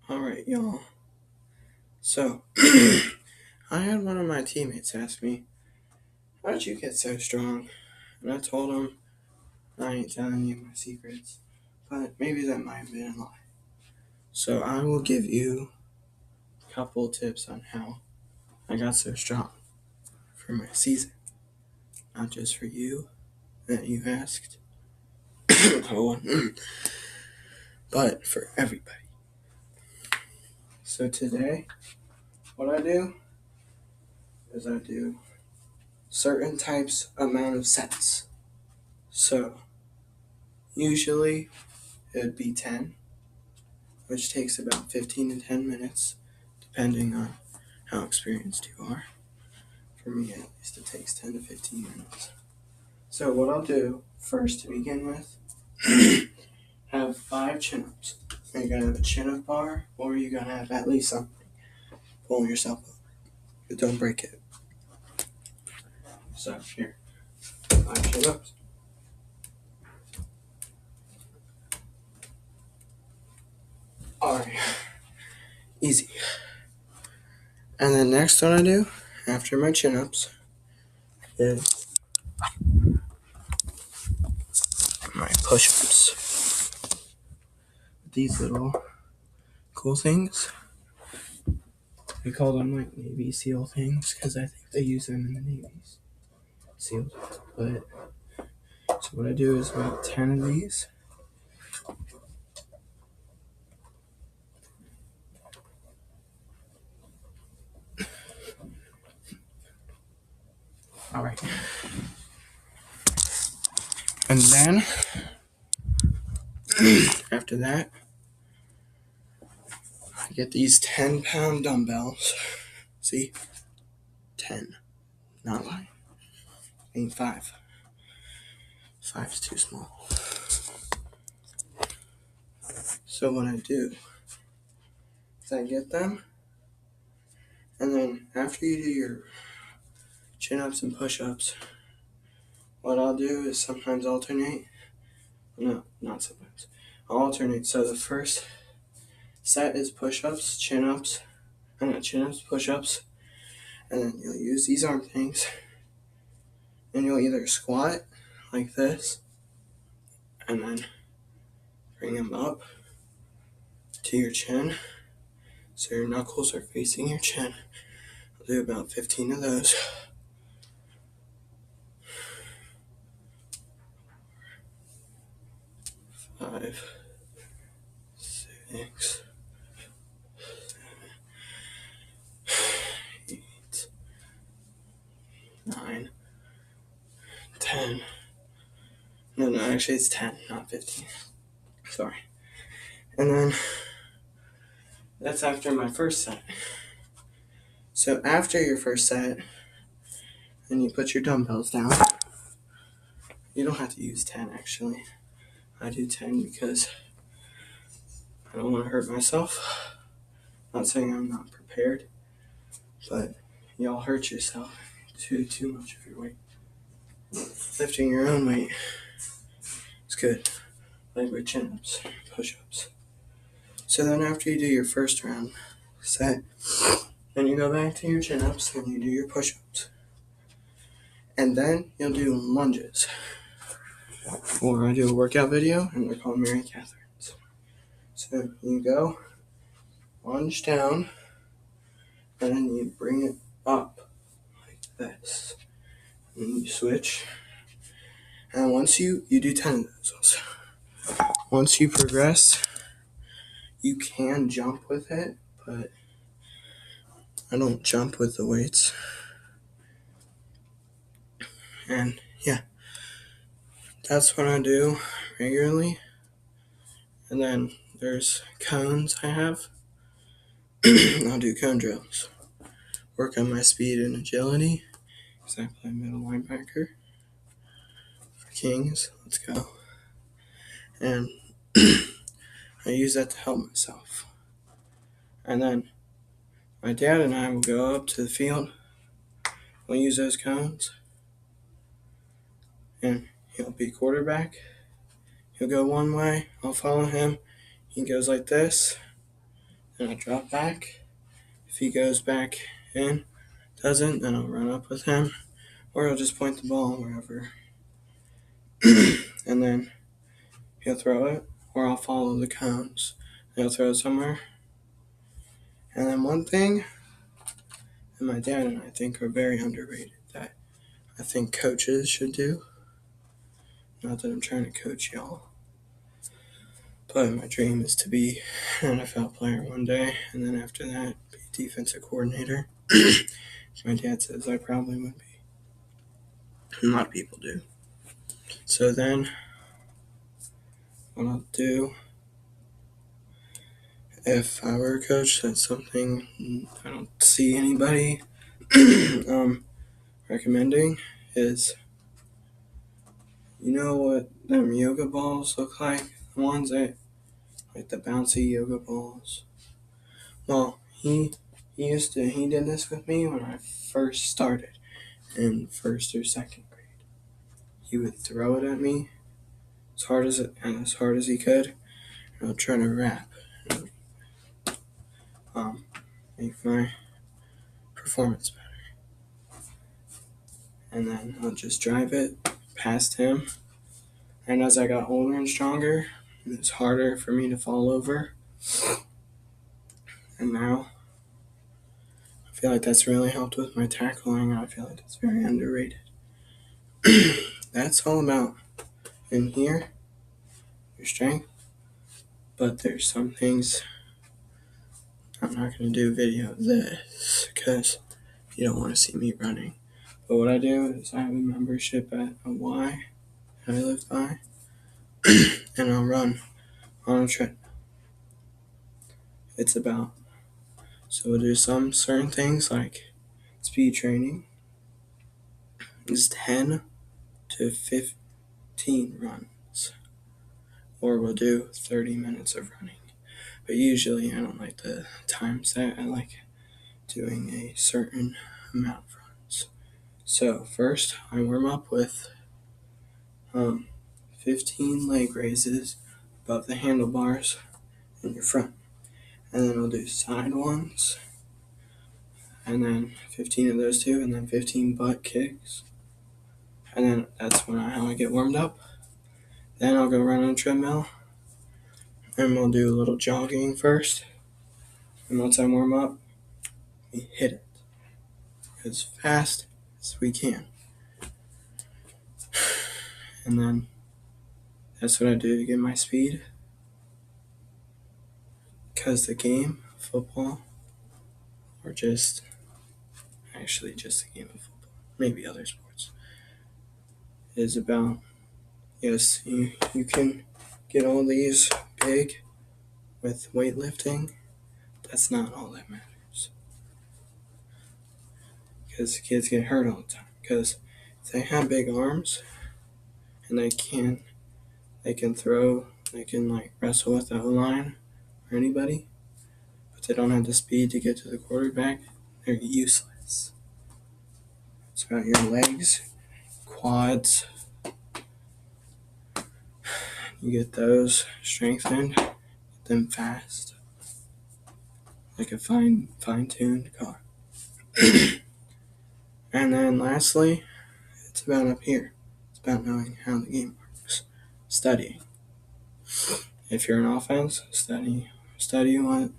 Alright, y'all. So, I had one of my teammates ask me, how did you get so strong? And I told him, I ain't telling you my secrets, but maybe that might have been a lie. So, I will give you a couple tips on how I got so strong for my season. Not just for you that you asked, but for everybody. So, today, what I do is I do certain types amount of sets. So, usually it'd be 10, which takes about 15 to 10 minutes, depending on how experienced you are. For me, at least, it takes 10 to 15 minutes. So what I'll do first to begin with, have 5 chin-ups. You're going to have a chin-up bar, or you're going to have at least something pulling yourself up. But don't break it. So here, 5 chin-ups. Alright, easy. And then next one I do, after my chin-ups, is my push-ups. These little cool things. We call them like Navy SEAL things because I think they use them in the Navy's SEALs. But so what I do is about 10 of these. All right. And then after that, I get these 10-pound dumbbells. See? 10. Not lying. Ain't 5. 5's too small. So what I do is I get them, and then after you do your chin-ups and push-ups, what I'll do is sometimes alternate. No, not sometimes. I'll alternate. So the first set is push-ups, chin-ups, chin-ups, push-ups, and then you'll use these arm things, and you'll either squat like this, and then bring them up to your chin, so your knuckles are facing your chin. I'll do about 15 of those. 5, 6, 8, 9, 10. No, actually it's 10, not 15. Sorry. And then that's after my first set. So after your first set, and you put your dumbbells down, you don't have to use 10 actually. I do 10 because I don't want to hurt myself. Not saying I'm not prepared, but y'all hurt yourself too much of your weight. Lifting your own weight is good, like with chin-ups, push-ups. So then after you do your first round set, then you go back to your chin-ups and you do your push-ups. And then you'll do lunges. Or I do a workout video, and they're called Mary Catherine's. So you go, lunge down, and then you bring it up like this. And you switch. And once you do 10 of those also. Once you progress, you can jump with it, but I don't jump with the weights. And yeah, that's what I do regularly. And then there's cones I have. I'll do cone drills. Work on my speed and agility because I play middle linebacker for Kings. Let's go. And I use that to help myself. And then my dad and I will go up to the field. We'll use those cones. And he'll be quarterback. He'll go one way. I'll follow him. He goes like this. then I drop back. If he goes back in, doesn't, then I'll run up with him, or I'll just point the ball wherever, and then he'll throw it, or I'll follow the cones. He'll throw it somewhere. And then one thing that my dad and I think are very underrated that I think coaches should do, not that I'm trying to coach y'all, but my dream is to be an NFL player one day, and then after that, be a defensive coordinator. My dad says I probably would be. A lot of people do. So then, what I'll do, if I were a coach, that's something I don't see anybody recommending, is, you know what them yoga balls look like? The ones that, like the bouncy yoga balls. Well, he did this with me when I first started in first or second grade. He would throw it at me as hard as he could, and I'd try to rap, make my performance better. And then I'll just drive it past him. And as I got older and stronger, it was harder for me to fall over. And now I feel like that's really helped with my tackling, and I feel like that's very underrated. That's all about in here, your strength. But there's some things I'm not going to do video of this because you don't want to see me running. But what I do is I have a membership at a Y that I live by, and I'll run on a treadmill. So we'll do some certain things like speed training is 10 to 15 runs, or we'll do 30 minutes of running. But usually I don't like the time set. I like doing a certain amount of runs. So first I warm up with 15 leg raises above the handlebars in your front. And then we'll do side ones, and then 15 of those too, and then 15 butt kicks. And then that's how I get warmed up. Then I'll go run on a treadmill, and we'll do a little jogging first. And once I warm up, we hit it as fast as we can. And then that's what I do to get my speed. Because the game, football, or just the game of football, maybe other sports, is about, yes, you can get all these big with weightlifting. That's not all that matters. Because kids get hurt all the time. Because if they have big arms and they can throw, they can like wrestle with the O-line or anybody, but they don't have the speed to get to the quarterback, they're useless. It's about your legs, quads. You get those strengthened, get them fast, like a fine-tuned car. And then lastly, it's about up here. It's about knowing how the game works. Studying. If you're an offense, study what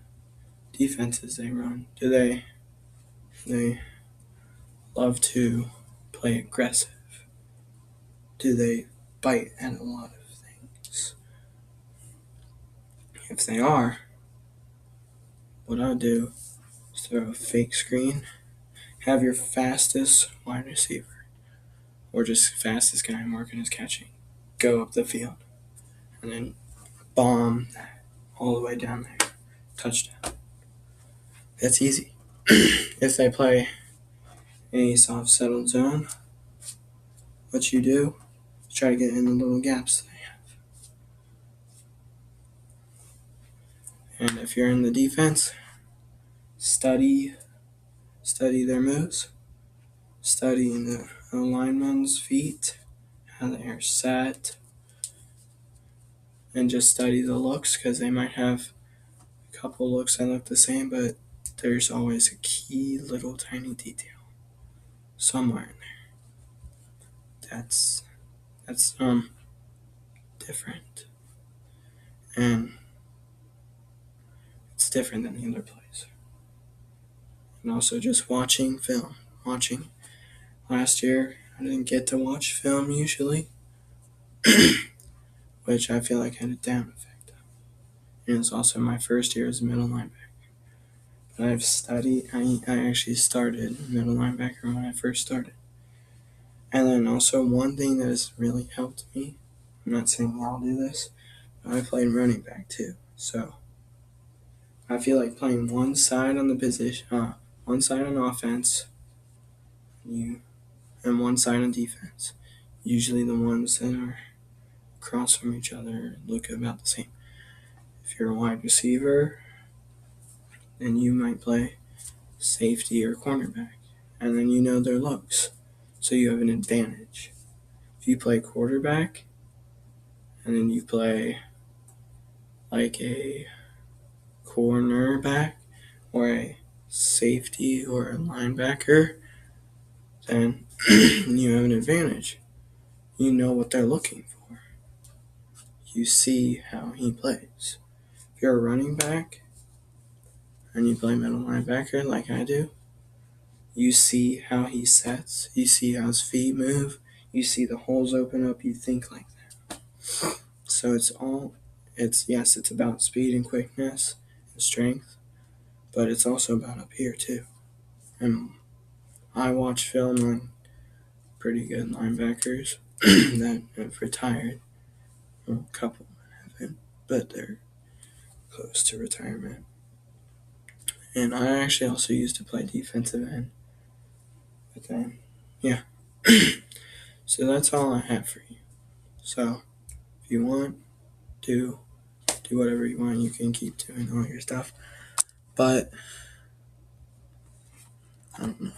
defenses they run. Do they love to play aggressive? Do they bite at a lot of things? If they are, what I'll do is throw a fake screen, have your fastest wide receiver, or just fastest guy marking his catching, go up the field, and then bomb that all the way down there. Touchdown. That's easy. If they play a soft settled zone, what you do is try to get in the little gaps they have. And if you're in the defense, study their moves, study the linemen's feet, how they are set, and just study the looks, because they might have a couple looks that look the same, but there's always a key little tiny detail somewhere in there that's different, and it's different than the other plays. And also just watching film. Watching last year, I didn't get to watch film usually, which I feel like had a down effect. And it's also my first year as a middle linebacker. But I've studied. I actually started middle linebacker when I first started. And then also one thing that has really helped me, I'm not saying I'll do this, but I played running back too. So I feel like playing one side on the position, one side on offense, and one side on defense. Usually the ones that are across from each other look about the same. If you're a wide receiver, then you might play safety or cornerback, and then you know their looks, so you have an advantage. If you play quarterback, and then you play like a cornerback or a safety or a linebacker, then you have an advantage. You know what they're looking for. You see how he plays. If you're a running back and you play middle linebacker like I do, you see how he sets, you see how his feet move, you see the holes open up, you think like that. So it's about speed and quickness and strength, but it's also about up here too. And I watch film on pretty good linebackers that have retired. Well, a couple haven't, but they're close to retirement. And I actually also used to play defensive end. But then, yeah. So that's all I have for you. So if you want, do whatever you want. You can keep doing all your stuff. But I don't know.